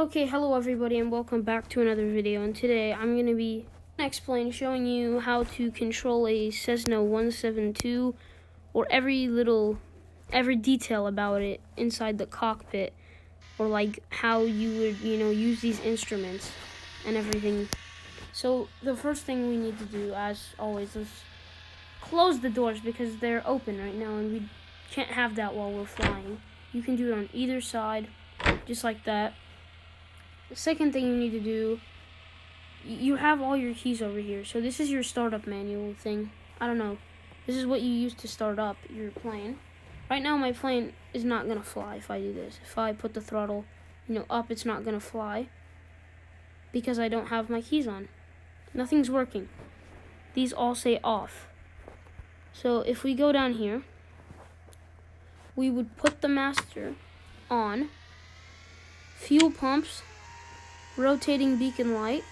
Okay, hello everybody and welcome back to another video, and today I'm going to be showing you how to control a Cesna 172, or every detail about it inside the cockpit, or like how you would, use these instruments and everything. So the first thing we need to do, as always, is close the doors because they're open right now and we can't have that while we're flying. You can do it on either side, just like that. The second thing you need to do, you have all your keys over here. So this is your startup manual thing. I don't know. This is what you use to start up your plane. Right now my plane is not going to fly if I do this. If I put the throttle, up, it's not going to fly because I don't have my keys on. Nothing's working. These all say off. So if we go down here, we would put the master on, fuel pumps, rotating beacon light.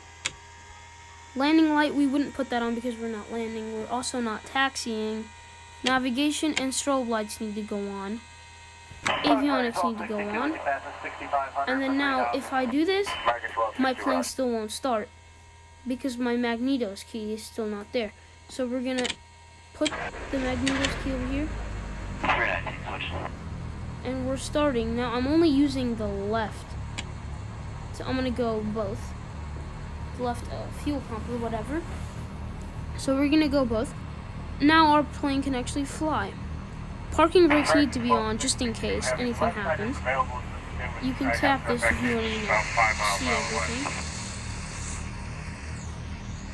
Landing light, we wouldn't put that on because we're not landing. We're also not taxiing. Navigation and strobe lights need to go on. Avionics need to go on. And then now, if I do this, my plane still won't start because my magnetos key is still not there. So we're gonna put the magnetos key over here. And we're starting. Now I'm only using the left. So I'm going to go both. Left fuel pump or whatever. So we're going to go both. Now our plane can actually fly. Parking brakes need to be on just in case anything happens. You can tap this if you want to see everything.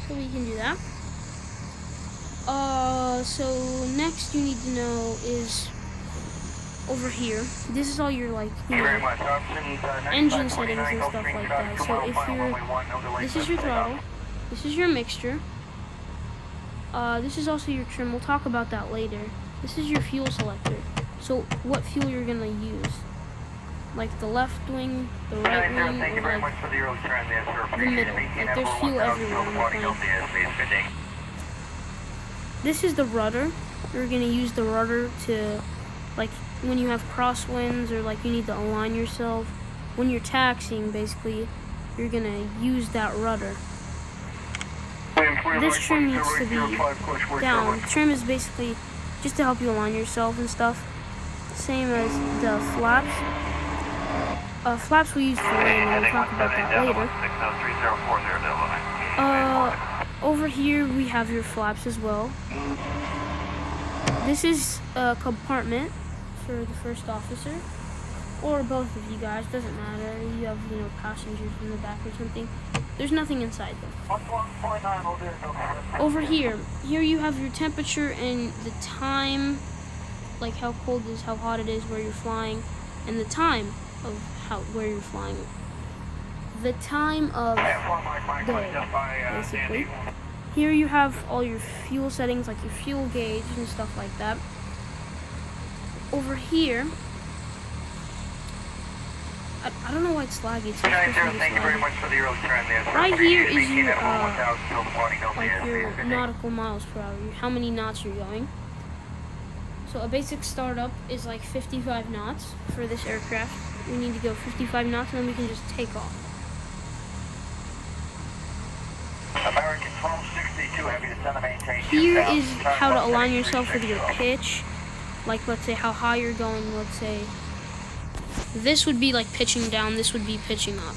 So we can do that. So next you need to know is over here. This is all your engine settings and stuff like that. So if this is your throttle, this is your mixture, this is also your trim. We'll talk about that later. This is your fuel selector. So what fuel you're gonna use, like the left wing, the right wing, or like the middle. Like there's fuel everywhere in the plane. This is the rudder. You're gonna use the rudder to, like, when you have crosswinds or like you need to align yourself. When you're taxiing, basically, you're gonna use that rudder. This trim needs to be down. Trim is basically just to help you align yourself and stuff. Same as the flaps. Flaps we use for landing. We'll talk about that later. Over here we have your flaps as well. This is a compartment for the first officer, or both of you guys, doesn't matter. You have, passengers in the back or something. There's nothing inside them. Over here you have your temperature and the time, like how cold it is, how hot it is, where you're flying, and the time of where you're flying. The time of day, basically. Here you have all your fuel settings, like your fuel gauge and stuff like that. Over here, I don't know why it's laggy. It's right here is your nautical miles per hour, how many knots you're going. So a basic startup is like 55 knots for this aircraft. We need to go 55 knots and then we can just take off. Here is how to align yourself with your pitch. Like, let's say how high you're going. Let's say this would be like pitching down, this would be pitching up.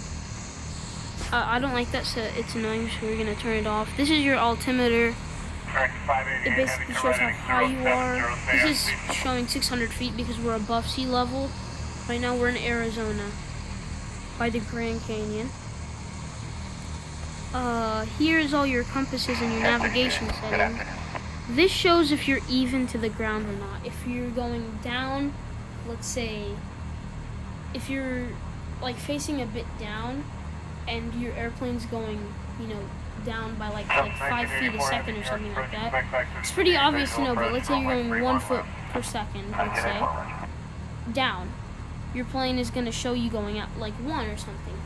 I don't like that, so it's annoying, so we're gonna turn it off. This is your altimeter. It basically shows how high you are. This is showing 600 feet because we're above sea level. Right now we're in Arizona by the Grand Canyon. Here is all your compasses and your navigation settings. This shows if you're even to the ground or not. If you're going down, let's say, if you're like facing a bit down and your airplane's going, down by like 5 feet a second or something like that, it's pretty obvious to know, but let's say you're going 1 foot per second, let's say, down. Your plane is going to show you going at like 1 or something.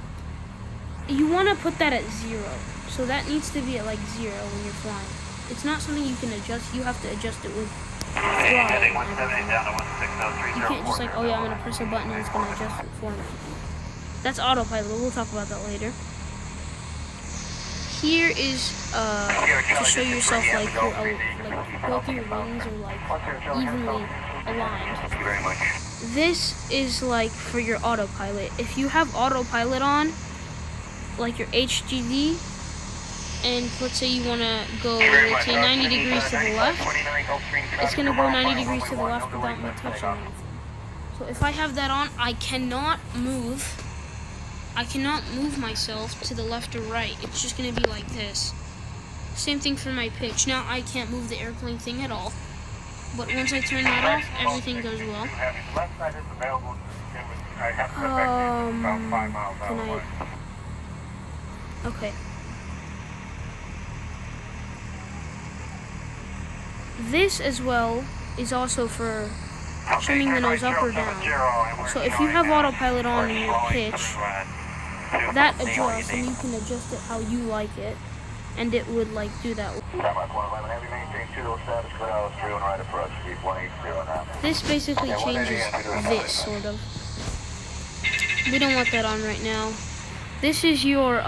You want to put that at 0. So that needs to be at like 0 when you're flying. It's not something you can adjust. You have to adjust it with throttle. You can't just like, oh yeah, I'm going to press a button and it's going to adjust it for me. That's autopilot. We'll talk about that later. Here is to show yourself like you're like both your wings are like evenly aligned. Thank you very much. This is like for your autopilot. If you have autopilot on, like your HDD, and let's say you want to go, let's say 90 degrees to the left, it's going to go 90 degrees to the left without me touching anything. So if I have that on, I cannot move myself to the left or right. It's just going to be like this. Same thing for my pitch. Now I can't move the airplane thing at all. But once I turn that off, everything goes well. Can I? Okay. This as well is also for trimming the nose up or down. So if you have autopilot on in your pitch, that adjusts and you can adjust it how you like it, and it would like do that. This basically changes this sort of. We don't want that on right now. This is your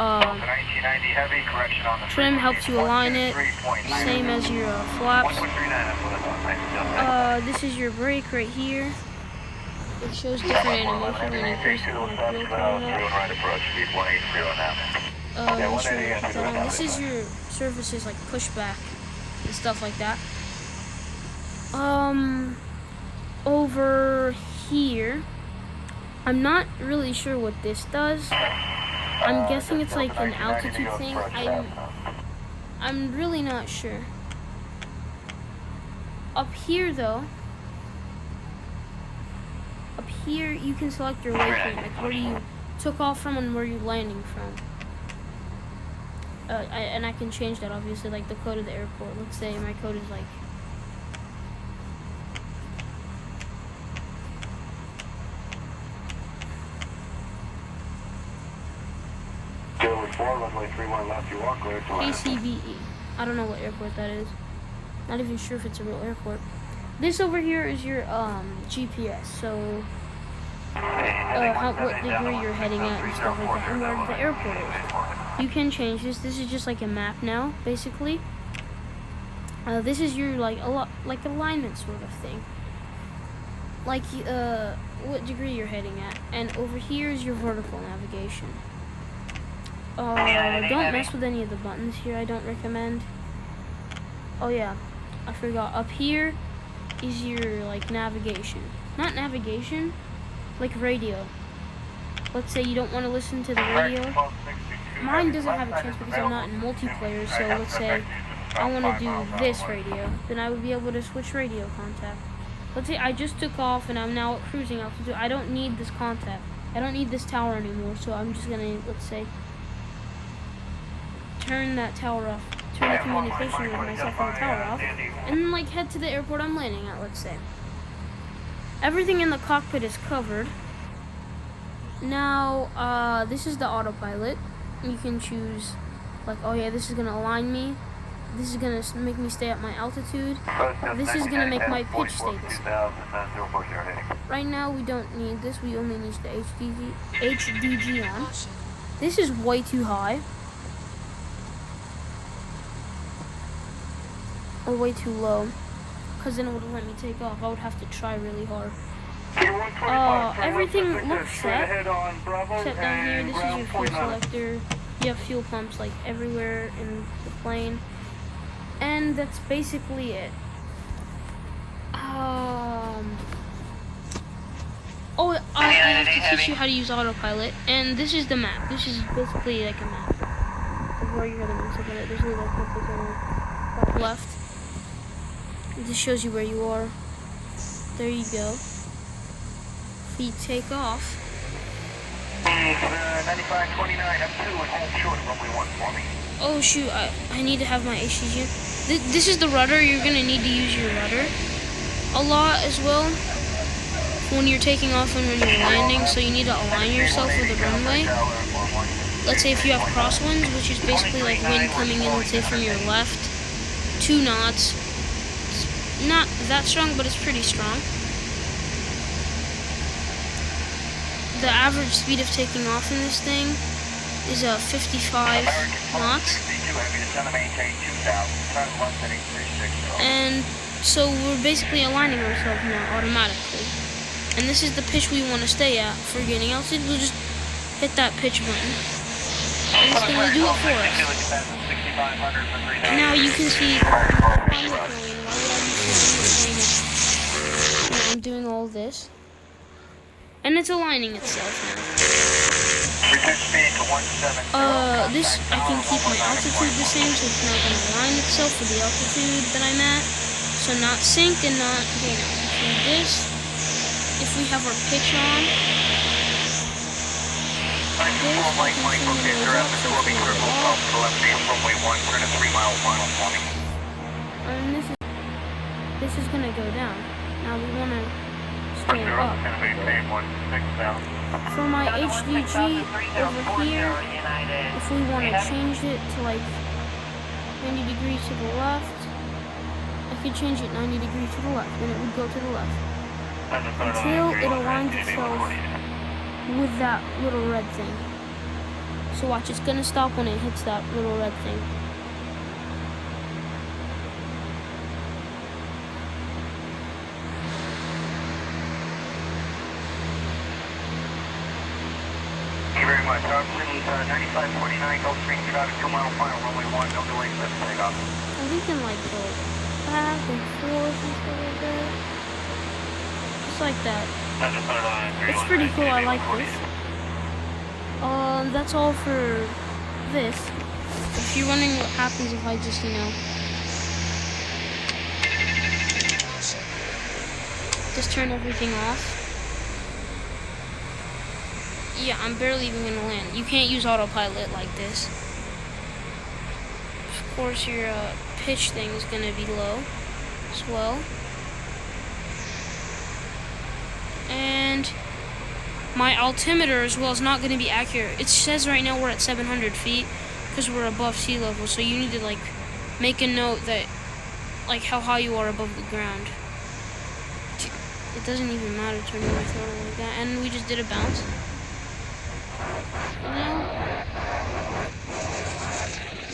trim, helps you align it, same as your flaps. This is your brake right here. It shows different animations when you press it on the This is your surfaces like pushback and stuff like that. Over here, I'm not really sure what this does. I'm guessing it's like an altitude thing. I'm really not sure. Up here though, up here you can select your waypoint, like where you took off from and where you're landing from. And I can change that obviously, like the code of the airport. Let's say my code is like ACBE. I don't know what airport that is. Not even sure if it's a real airport. This over here is your GPS. So what degree you're heading at and stuff like that, and where the airport is. You can change this. This is just like a map now, basically. This is your like alignment sort of thing. Like what degree you're heading at, and over here is your vertical navigation. Don't mess with any of the buttons here. I don't recommend. Oh yeah, I forgot. Up here is your like navigation. Not navigation, like radio. Let's say you don't want to listen to the radio. Mine doesn't have a chance because I'm not in multiplayer. So let's say I want to do this radio, then I would be able to switch radio contact. Let's say I just took off and I'm now at cruising altitude. I don't need this contact. I don't need this tower anymore. So I'm just gonna, let's say, turn that tower off, turn the communication with myself on the tower off, and then like head to the airport I'm landing at, let's say. Everything in the cockpit is covered. Now, this is the autopilot. You can choose, like, oh yeah, this is gonna align me. This is gonna make me stay at my altitude. This is gonna make my pitch stay the same. Right now, we don't need this. We only need the HDG on. This is way too high. Or way too low, because then it would let me take off. I would have to try really hard. Everything looks set. Except down here, this is your fuel selector. You have fuel pumps like everywhere in the plane, and that's basically it. Oh, I have to teach you how to use autopilot, and this is the map. This is basically like a map of where you're gonna be. So there's a little compass on the left. This shows you where you are. There you go. If you take off. 9529 up 2 and hold short runway 1 for me. Oh shoot, I need to have my HDG. This is the rudder. You're gonna need to use your rudder a lot as well when you're taking off and when you're landing, so you need to align yourself with the runway. Let's say if you have crosswinds, which is basically like wind coming in, let's say from your left, 2 knots. Not that strong, but it's pretty strong. the average speed of taking off in this thing is 55 knots. And so we're basically aligning ourselves now automatically. And this is the pitch we want to stay at for getting altitude. We'll just hit that pitch button. And it's going to do it for us. Now you can see I'm doing all this. And it's aligning itself now. This, I can keep my altitude the same, so it's not going to align itself with the altitude that I'm at. So not sink and not gain altitude. This, if we have our pitch on, and this is going to go down. Now we want to stay up. For my HDG over here, if we want to change it to like 90 degrees to the left, I could change it 90 degrees to the left, and it would go to the left until it aligns itself with that little red thing. So watch, it's gonna stop when it hits that little red thing. Thank you very much. Please, 9549, Gulfstream traffic, 2 mile final, runway 1, no delays, let's take off. And we can like go back and forth and stuff like that. Just like that. It's pretty cool, I like this. That's all for this. If you're wondering what happens if I just, just turn everything off. Yeah, I'm barely even gonna land. You can't use autopilot like this. Of course, your pitch thing is gonna be low as well. And my altimeter as well is not gonna be accurate. It says right now we're at 700 feet because we're above sea level. So you need to like make a note that like how high you are above the ground. It doesn't even matter turning my throttle like that. And we just did a bounce.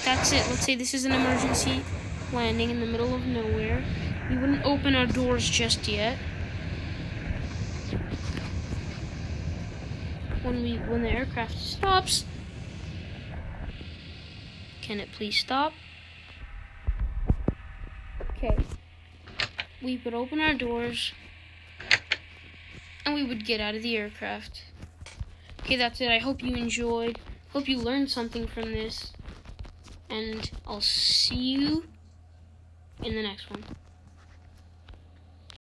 That's it. Let's say this is an emergency landing in the middle of nowhere. We wouldn't open our doors just yet. When the aircraft stops, can it please stop? Okay. We would open our doors and we would get out of the aircraft. Okay, that's it. I hope you enjoyed. Hope you learned something from this. And I'll see you in the next one.